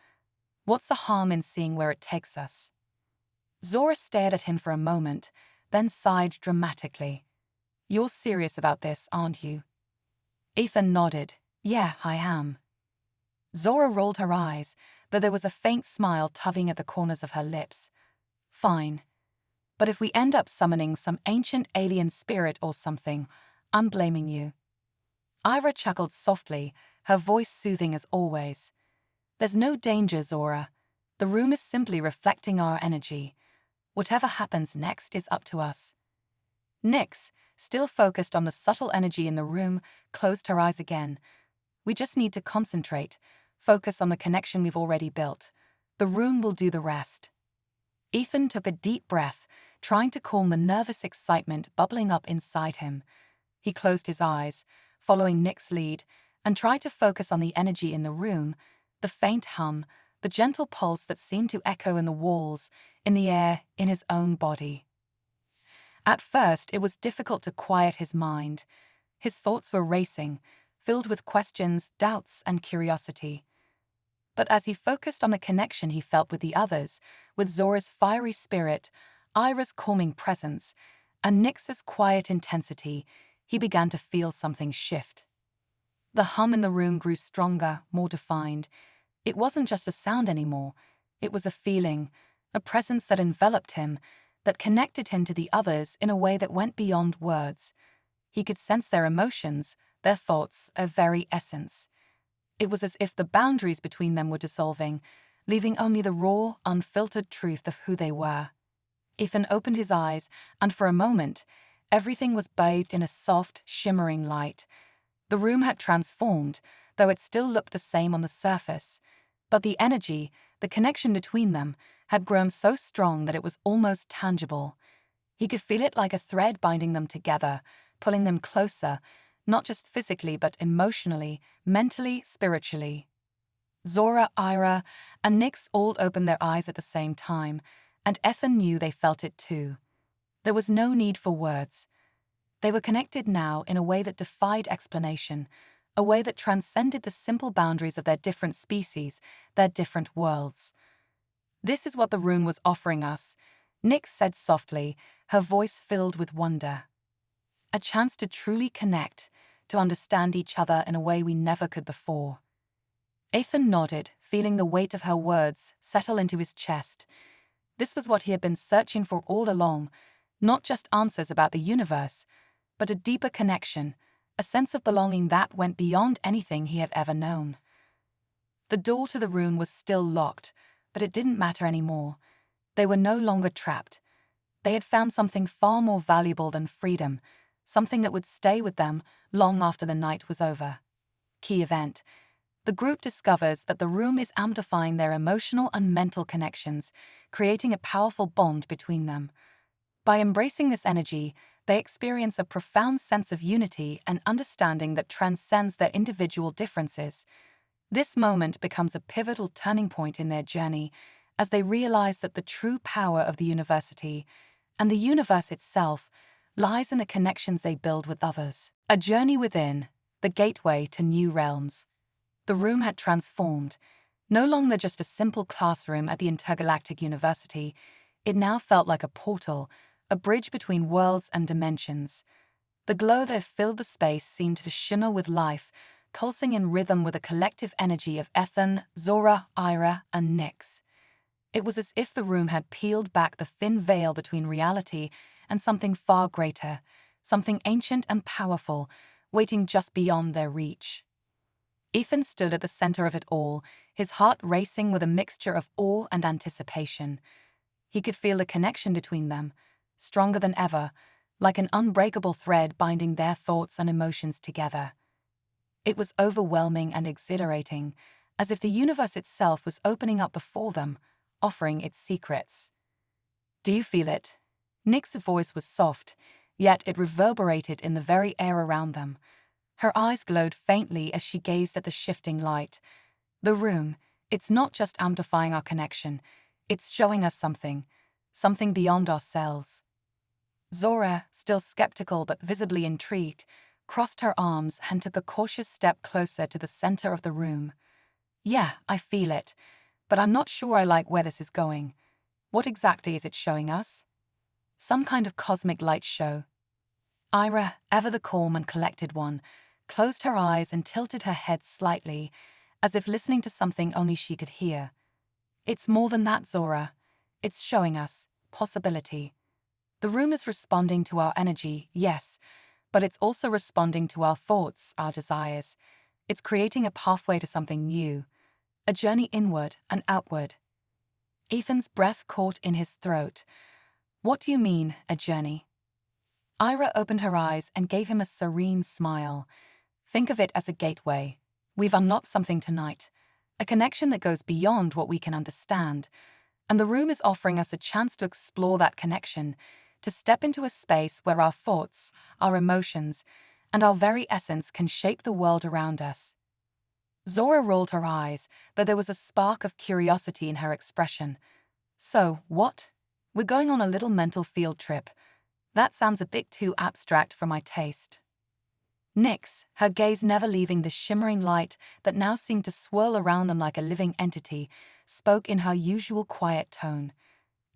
A: What's the harm in seeing where it takes us? Zora stared at him for a moment, then sighed dramatically. You're serious about this, aren't you? Ethan nodded. Yeah, I am. Zora rolled her eyes, but there was a faint smile tugging at the corners of her lips. Fine. But if we end up summoning some ancient alien spirit or something, I'm blaming you. Ira chuckled softly, her voice soothing as always. There's no danger, Zora. The room is simply reflecting our energy. Whatever happens next is up to us. Nyx, still focused on the subtle energy in the room, closed her eyes again. We just need to concentrate, focus on the connection we've already built. The room will do the rest. Ethan took a deep breath, trying to calm the nervous excitement bubbling up inside him. He closed his eyes, following Nyx's lead, and tried to focus on the energy in the room, the faint hum, the gentle pulse that seemed to echo in the walls, in the air, in his own body. At first, it was difficult to quiet his mind. His thoughts were racing, filled with questions, doubts, and curiosity. But as he focused on the connection he felt with the others, with Zora's fiery spirit, Ira's calming presence, and Nyx's quiet intensity, he began to feel something shift. The hum in the room grew stronger, more defined. It wasn't just a sound anymore. It was a feeling, a presence that enveloped him, that connected him to the others in a way that went beyond words. He could sense their emotions, their thoughts, their very essence. It was as if the boundaries between them were dissolving, leaving only the raw, unfiltered truth of who they were. Ethan opened his eyes, and for a moment, everything was bathed in a soft, shimmering light. The room had transformed, though it still looked the same on the surface. But the energy, the connection between them, had grown so strong that it was almost tangible. He could feel it like a thread binding them together, pulling them closer, not just physically but emotionally, mentally, spiritually. Zora, Ira, and Nyx all opened their eyes at the same time, and Ethan knew they felt it too. There was no need for words. They were connected now in a way that defied explanation, a way that transcended the simple boundaries of their different species, their different worlds. This is what the room was offering us, Nyx said softly, her voice filled with wonder. A chance to truly connect, to understand each other in a way we never could before. Ethan nodded, feeling the weight of her words settle into his chest. This was what he had been searching for all along, not just answers about the universe, but a deeper connection, a sense of belonging that went beyond anything he had ever known. The door to the room was still locked, but it didn't matter anymore. They were no longer trapped. They had found something far more valuable than freedom, something that would stay with them long after the night was over. Key event. The group discovers that the room is amplifying their emotional and mental connections, creating a powerful bond between them. By embracing this energy, they experience a profound sense of unity and understanding that transcends their individual differences. This moment becomes a pivotal turning point in their journey as they realize that the true power of the university and the universe itself lies in the connections they build with others. A journey within, the gateway to new realms. The room had transformed. No longer just a simple classroom at the intergalactic university, it now felt like a portal, a bridge between worlds and dimensions. The glow that filled the space seemed to shimmer with life, pulsing in rhythm with a collective energy of Ethan, Zora, Ira, and Nyx. It was as if the room had peeled back the thin veil between reality and something far greater, something ancient and powerful, waiting just beyond their reach. Ethan stood at the center of it all, his heart racing with a mixture of awe and anticipation. He could feel the connection between them, stronger than ever, like an unbreakable thread binding their thoughts and emotions together. It was overwhelming and exhilarating, as if the universe itself was opening up before them, offering its secrets. "Do you feel it?" Nyx's voice was soft, yet it reverberated in the very air around them. Her eyes glowed faintly as she gazed at the shifting light. "The room, it's not just amplifying our connection, it's showing us something beyond ourselves." Zora, still skeptical but visibly intrigued, crossed her arms and took a cautious step closer to the center of the room. "Yeah, I feel it, but I'm not sure I like where this is going. What exactly is it showing us?" "Some kind of cosmic light show." Ira, ever the calm and collected one, closed her eyes and tilted her head slightly, as if listening to something only she could hear. "It's more than that, Zora. It's showing us possibility. The room is responding to our energy, yes, but it's also responding to our thoughts, our desires. It's creating a pathway to something new, a journey inward and outward." Ethan's breath caught in his throat. "What do you mean, a journey?" Ira opened her eyes and gave him a serene smile. "Think of it as a gateway. We've unlocked something tonight, a connection that goes beyond what we can understand, and the room is offering us a chance to explore that connection, to step into a space where our thoughts, our emotions, and our very essence can shape the world around us." Zora rolled her eyes, but there was a spark of curiosity in her expression. "So, what? We're going on a little mental field trip. That sounds a bit too abstract for my taste." Nyx, her gaze never leaving the shimmering light that now seemed to swirl around them like a living entity, spoke in her usual quiet tone.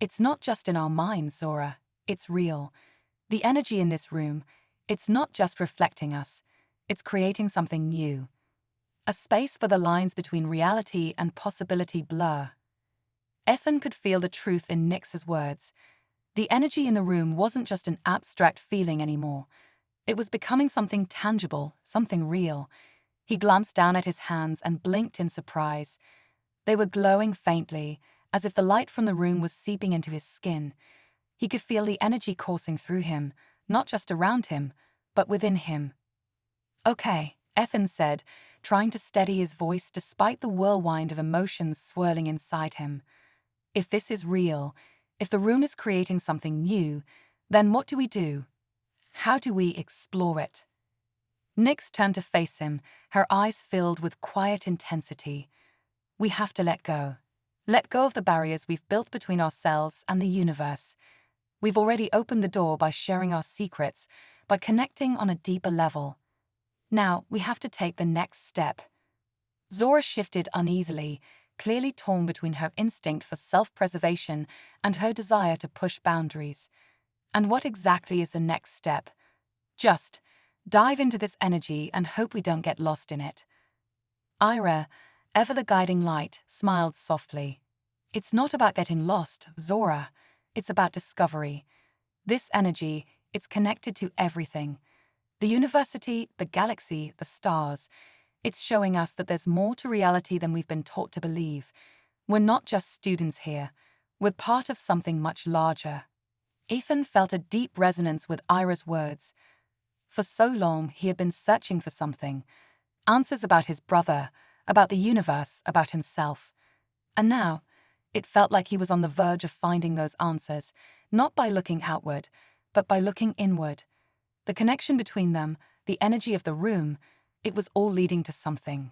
A: "It's not just in our minds, Zora. It's real. The energy in this room, it's not just reflecting us. It's creating something new. A space where the lines between reality and possibility blur." Ethan could feel the truth in Nyx's words. The energy in the room wasn't just an abstract feeling anymore. It was becoming something tangible, something real. He glanced down at his hands and blinked in surprise. They were glowing faintly, as if the light from the room was seeping into his skin. He could feel the energy coursing through him, not just around him, but within him. "Okay," Ethan said, trying to steady his voice despite the whirlwind of emotions swirling inside him. "If this is real, if the room is creating something new, then what do we do? How do we explore it?" Nyx turned to face him, her eyes filled with quiet intensity. "We have to let go. Let go of the barriers we've built between ourselves and the universe. We've already opened the door by sharing our secrets, by connecting on a deeper level. Now we have to take the next step." Zora shifted uneasily, clearly torn between her instinct for self-preservation and her desire to push boundaries. "And what exactly is the next step?" "Just dive into this energy and hope we don't get lost in it." Ira, ever the guiding light, smiled softly. It's not about getting lost, Zora. It's about discovery. This energy, it's connected to everything. The university, the galaxy, the stars. It's showing us that there's more to reality than we've been taught to believe. We're not just students here. We're part of something much larger. Ethan felt a deep resonance with Ira's words. For so long, he had been searching for something. Answers about his brother, about the universe, about himself. And now, it felt like he was on the verge of finding those answers, not by looking outward, but by looking inward. The connection between them, the energy of the room, it was all leading to something.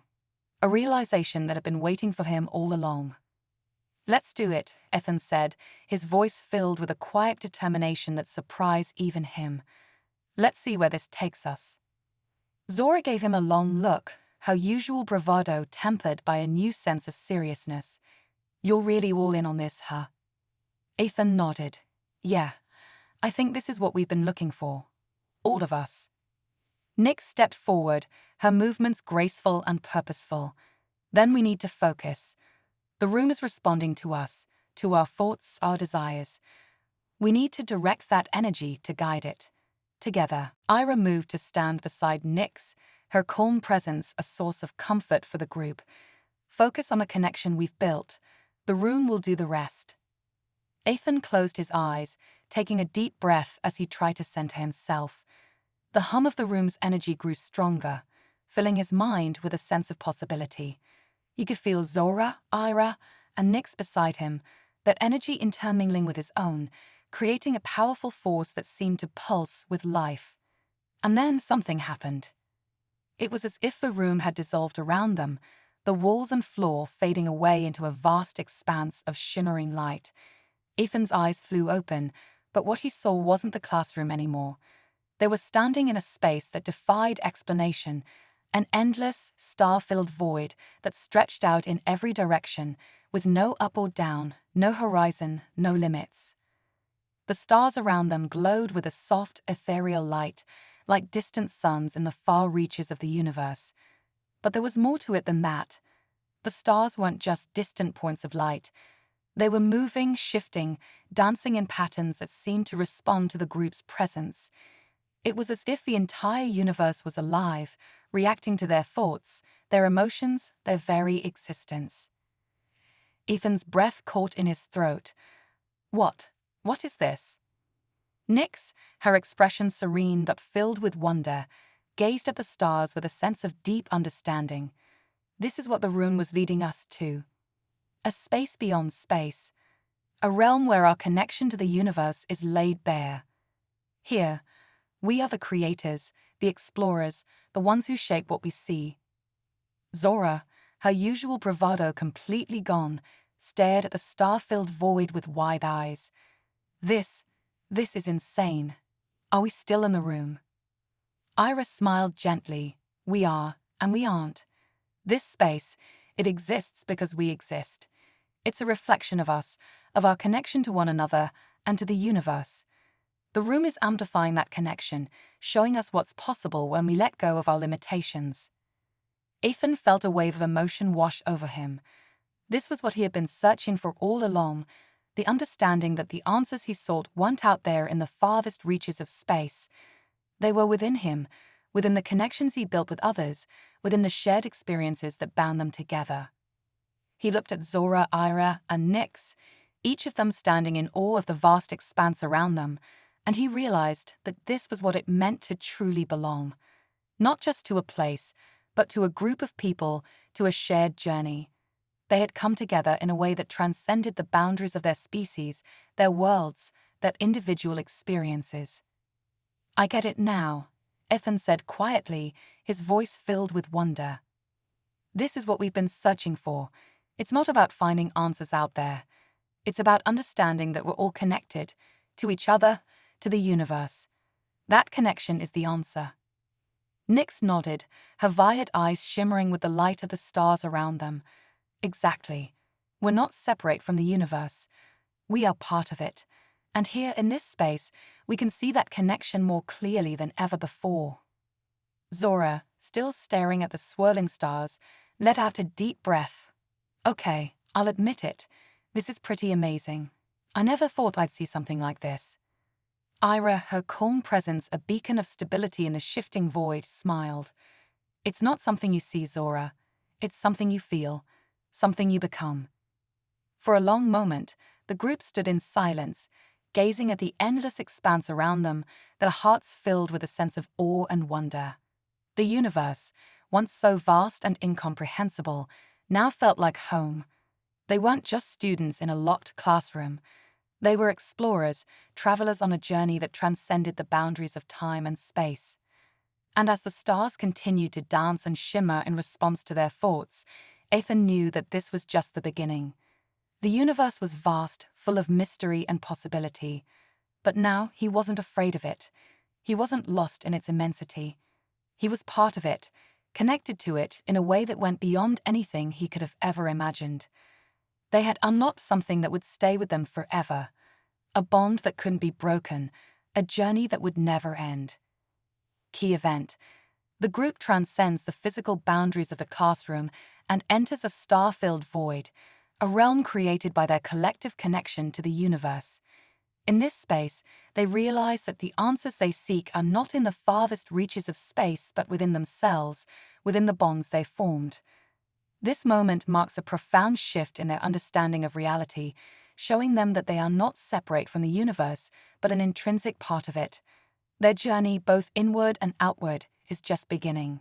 A: A realization that had been waiting for him all along. "Let's do it," Ethan said, his voice filled with a quiet determination that surprised even him. "Let's see where this takes us." Zora gave him a long look, her usual bravado tempered by a new sense of seriousness. "You're really all in on this, huh?" Ethan nodded. "Yeah, I think this is what we've been looking for. All of us." Nyx stepped forward, her movements graceful and purposeful. "Then we need to focus. The room is responding to us, to our thoughts, our desires. We need to direct that energy to guide it. Together." Ira moved to stand beside Nyx, her calm presence a source of comfort for the group. "Focus on the connection we've built. The room will do the rest." Ethan closed his eyes, taking a deep breath as he tried to center himself. The hum of the room's energy grew stronger, filling his mind with a sense of possibility. He could feel Zora, Ira, and Nyx beside him, that energy intermingling with his own, creating a powerful force that seemed to pulse with life. And then something happened. It was as if the room had dissolved around them, the walls and floor fading away into a vast expanse of shimmering light. Ethan's eyes flew open, but what he saw wasn't the classroom anymore. They were standing in a space that defied explanation, an endless, star-filled void that stretched out in every direction, with no up or down, no horizon, no limits. The stars around them glowed with a soft, ethereal light, like distant suns in the far reaches of the universe. But there was more to it than that. The stars weren't just distant points of light. They were moving, shifting, dancing in patterns that seemed to respond to the group's presence. It was as if the entire universe was alive, reacting to their thoughts, their emotions, their very existence. Ethan's breath caught in his throat. What is this?" Nyx, her expression serene but filled with wonder, gazed at the stars with a sense of deep understanding. This is what the room was leading us to. A space beyond space. A realm where our connection to the universe is laid bare. Here, we are the creators, the explorers, the ones who shape what we see. Zora, her usual bravado completely gone, stared at the star-filled void with wide eyes. This is insane. Are we still in the room?" Ira smiled gently. "We are, and we aren't. This space, it exists because we exist. It's a reflection of us, of our connection to one another and to the universe. The room is amplifying that connection, showing us what's possible when we let go of our limitations." Ethan felt a wave of emotion wash over him. This was what he had been searching for all along, the understanding that the answers he sought weren't out there in the farthest reaches of space. They were within him, within the connections he built with others, within the shared experiences that bound them together. He looked at Zora, Ira, and Nyx, each of them standing in awe of the vast expanse around them, and he realized that this was what it meant to truly belong. Not just to a place, but to a group of people, to a shared journey. They had come together in a way that transcended the boundaries of their species, their worlds, their individual experiences. "I get it now," Ethan said quietly, his voice filled with wonder. "This is what we've been searching for. It's not about finding answers out there. It's about understanding that we're all connected, to each other, to the universe. That connection is the answer." Nyx nodded, her violet eyes shimmering with the light of the stars around them. "Exactly. We're not separate from the universe. We are part of it. And here in this space, we can see that connection more clearly than ever before." Zora, still staring at the swirling stars, let out a deep breath. "Okay, I'll admit it. This is pretty amazing. I never thought I'd see something like this. Ira, her calm presence a beacon of stability in the shifting void, smiled. It's not something you see, Zora. It's something you feel, something you become. For a long moment, the group stood in silence, gazing at the endless expanse around them, their hearts filled with a sense of awe and wonder. The universe, once so vast and incomprehensible, now felt like home. They weren't just students in a locked classroom. They were explorers, travelers on a journey that transcended the boundaries of time and space. And as the stars continued to dance and shimmer in response to their thoughts, Ethan knew that this was just the beginning. The universe was vast, full of mystery and possibility. But now he wasn't afraid of it. He wasn't lost in its immensity. He was part of it, connected to it in a way that went beyond anything he could have ever imagined. They had unlocked something that would stay with them forever, a bond that couldn't be broken, a journey that would never end. Key event. The group transcends the physical boundaries of the classroom and enters a star-filled void, a realm created by their collective connection to the universe. In this space, they realize that the answers they seek are not in the farthest reaches of space but within themselves, within the bonds they formed. This moment marks a profound shift in their understanding of reality, showing them that they are not separate from the universe, but an intrinsic part of it. Their journey, both inward and outward, is just beginning.